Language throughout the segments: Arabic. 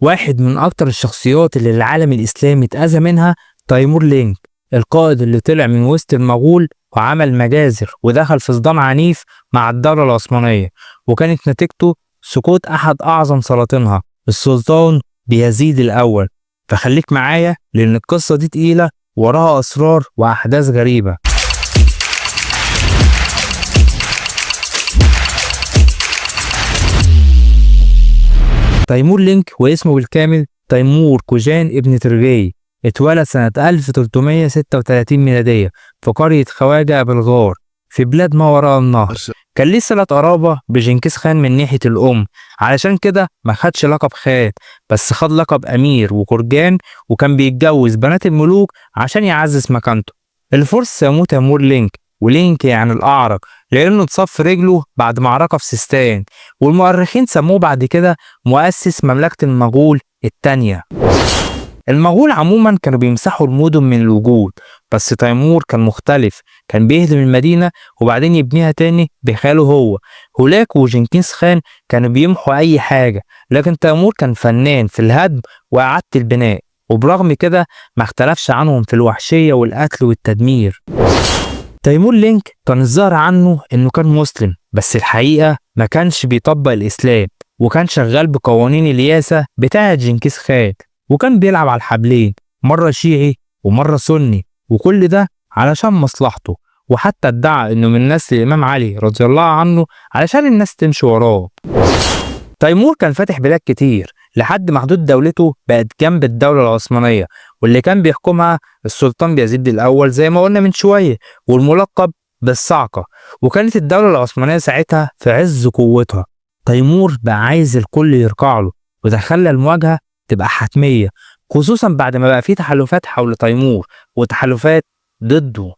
واحد من أكتر الشخصيات اللي العالم الإسلامي اتأذى منها تيمور لينك، القائد اللي طلع من وسط المغول وعمل مجازر ودخل في صدام عنيف مع الدولة العثمانية، وكانت نتيجته سقوط أحد أعظم سلاطينها السلطان بايزيد الأول. فخليك معايا لأن القصة دي تقيلة وراها أسرار وأحداث غريبة. تيمور لينك واسمه بالكامل تيمور كوجان ابن ترغي، اتولد سنة 1336 ميلادية في قرية خواجة أبو الغار في بلاد ما وراء النهر. كان ليه صلة قرابة بجنكيز خان من ناحية الأم، علشان كده ما خدش لقب خان بس خد لقب أمير وكرجان، وكان بيتجوز بنات الملوك عشان يعزز مكانته. الفرس سموه تيمور لينك، ولينك يعني الأعرج لأنه اتصاب في رجله بعد معركة في سيستان، والمؤرخين سموه بعد كده مؤسس مملكة المغول الثانية. المغول عموما كانوا بيمسحوا المدن من الوجود، بس تيمور كان مختلف، كان بيهدم المدينة وبعدين يبنيها تاني بخياله هو. هولاك وجنكيز خان كانوا بيمحوا أي حاجة، لكن تيمور كان فنان في الهدم وإعادة البناء، وبرغم كده ما اختلفش عنهم في الوحشية والقتل والتدمير. تيمور لينك كان الظاهر عنه انه كان مسلم، بس الحقيقة ما كانش بيطبق الإسلام، وكان شغال بقوانين الياسة بتاعة جنكيز خان، وكان بيلعب على الحبلين، مرة شيعي ومرة سني، وكل ده علشان مصلحته. وحتى ادعى انه من نسل الإمام علي رضي الله عنه علشان الناس تمشي وراه. تيمور كان فاتح بلاد كتير لحد ما حدود دولته بقت جنب الدولة العثمانية، واللي كان بيحكمها السلطان بايزيد الأول زي ما قلنا من شوية، والملقب بالصعقة. وكانت الدولة العثمانية ساعتها في عز قوتها. تيمور بقى عايز الكل يركع له، وده خلى المواجهة تبقى حتمية، خصوصا بعد ما بقى فيه تحالفات حول تيمور وتحالفات ضده.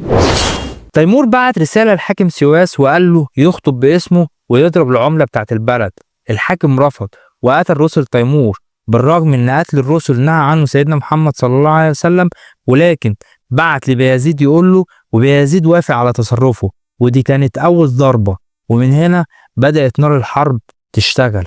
تيمور بعت رسالة لحاكم سواس وقال له يخطب باسمه ويضرب العملة بتاعت البلد. الحاكم رفض وقتل رسل تيمور، بالرغم ان قتل الرسل نهى عنه سيدنا محمد صلى الله عليه وسلم، ولكن بعت لبايزيد يقول له، وبايزيد وافق على تصرفه، ودي كانت اول ضربة، ومن هنا بدأت نار الحرب تشتغل.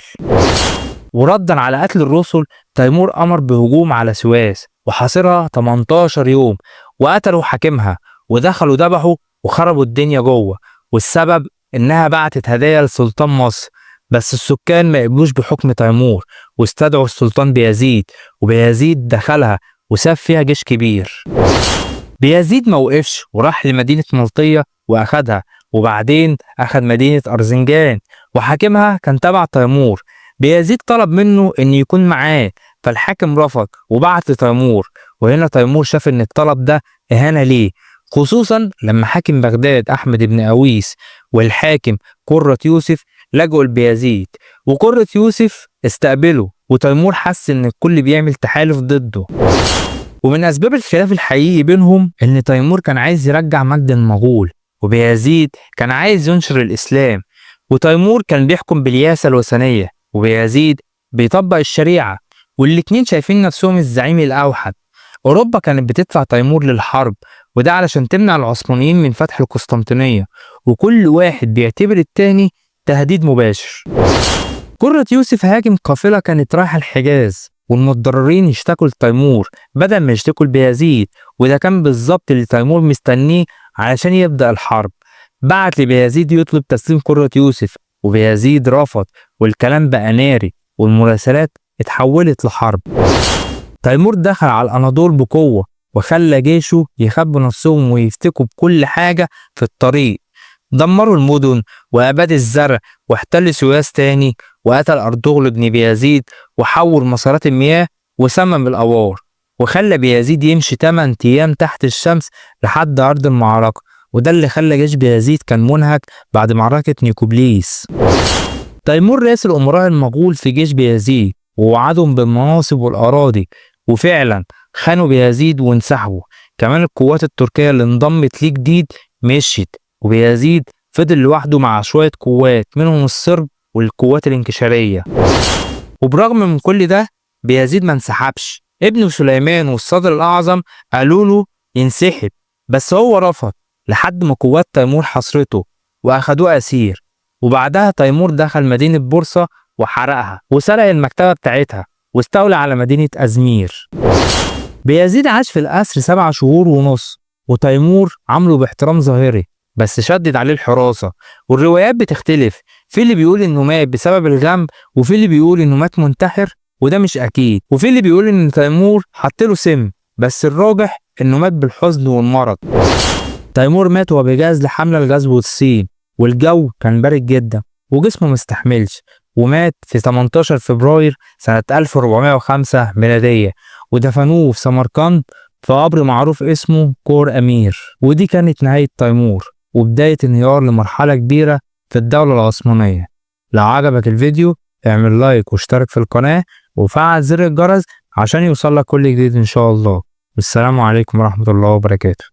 وردا على قتل الرسل تيمور امر بهجوم على سواس وحاصرها 18 يوم، وقتلوا حاكمها ودخلوا ذبحوا وخربوا الدنيا جوه، والسبب انها بعتت هدايا لسلطان مصر، بس السكان ما قبلوش بحكم تيمور واستدعوا السلطان بايزيد، وبايزيد دخلها وساب فيها جيش كبير. بايزيد ما وقفش وراح لمدينة ملطية واخدها، وبعدين اخد مدينة ارزنجان وحاكمها كان تبع تيمور. بايزيد طلب منه ان يكون معاه، فالحاكم رفض وبعت لتيمور، وهنا تيمور شاف ان الطلب ده اهانة ليه، خصوصا لما حاكم بغداد احمد بن اويس والحاكم قرة يوسف لجوا لبايزيد، وقرة يوسف استقبله، وتيمور حس ان الكل بيعمل تحالف ضده. ومن اسباب الخلاف الحقيقي بينهم ان تيمور كان عايز يرجع مجد المغول، وبايزيد كان عايز ينشر الاسلام. وتيمور كان بيحكم بالياسة الوثنية، وبايزيد بيطبق الشريعة، والاتنين شايفين نفسهم الزعيم الاوحد. اوروبا كانت بتدفع تيمور للحرب، وده علشان تمنع العثمانيين من فتح القسطنطينية، وكل واحد بيعتبر التاني تهديد مباشر. قرة يوسف هاجم قافلة كانت رايحة الحجاز، والمتضررين يشتكوا لتيمور بدل ما يشتكوا لبايزيد، وده كان بالظبط اللي تيمور مستنيه علشان يبدأ الحرب. بعت لبايزيد يطلب تسليم قرة يوسف، وبايزيد رفض، والكلام بقى ناري والمراسلات اتحولت لحرب. تيمور دخل على الأناضول بقوة وخلى جيشه يخبوا نفسهم ويفتكوا بكل حاجة في الطريق. دمروا المدن وأباد الزرع، واحتل سواس تاني، وقتل أرطغرل بن بايزيد، وحول مسارات المياه، وسمم الأوار، وخلى بايزيد يمشي 8 أيام تحت الشمس لحد أرض المعركة، وده اللي خلى جيش بايزيد كان منهك بعد معركة نيكوبليس. تيمور راسل أمراء المغول في جيش بايزيد ووعدهم بالمناصب والأراضي، وفعلا خانوا بايزيد وانسحبوا. كمان القوات التركية اللي انضمت ليه جديد مشيت، وبايزيد فضل لوحده مع شوية قوات منهم الصرب والقوات الانكشارية. وبرغم من كل ده بايزيد ما انسحبش. ابنه سليمان والصدر الأعظم قالوا له ينسحب، بس هو رفض لحد ما قوات تيمور حصرته وأخدوه أسير. وبعدها تيمور دخل مدينة بورصة وحرقها وسرق المكتبة بتاعتها، واستولى على مدينة أزمير. بايزيد عاش في الأسر 7 شهور ونص، وتيمور عامله باحترام ظاهري بس شدد عليه الحراسة. والروايات بتختلف، في اللي بيقول إنه مات بسبب الغم، وفي اللي بيقول إنه مات منتحر وده مش أكيد، وفي اللي بيقول إن تيمور حطله سم، بس الراجح إنه مات بالحزن والمرض. تيمور مات وهو بيجهز لحملة لغزو الصين، والجو كان بارد جدا وجسمه مستحملش، ومات في 18 فبراير سنة 1405 ميلادية، ودفنوه في سمرقند في قبر معروف اسمه كور أمير. ودي كانت نهاية تيمور وبداية انهيار لمرحلة كبيرة في الدولة العثمانية. لو عجبك الفيديو اعمل لايك واشترك في القناة وفعل زر الجرس عشان يوصلك كل جديد إن شاء الله. والسلام عليكم ورحمة الله وبركاته.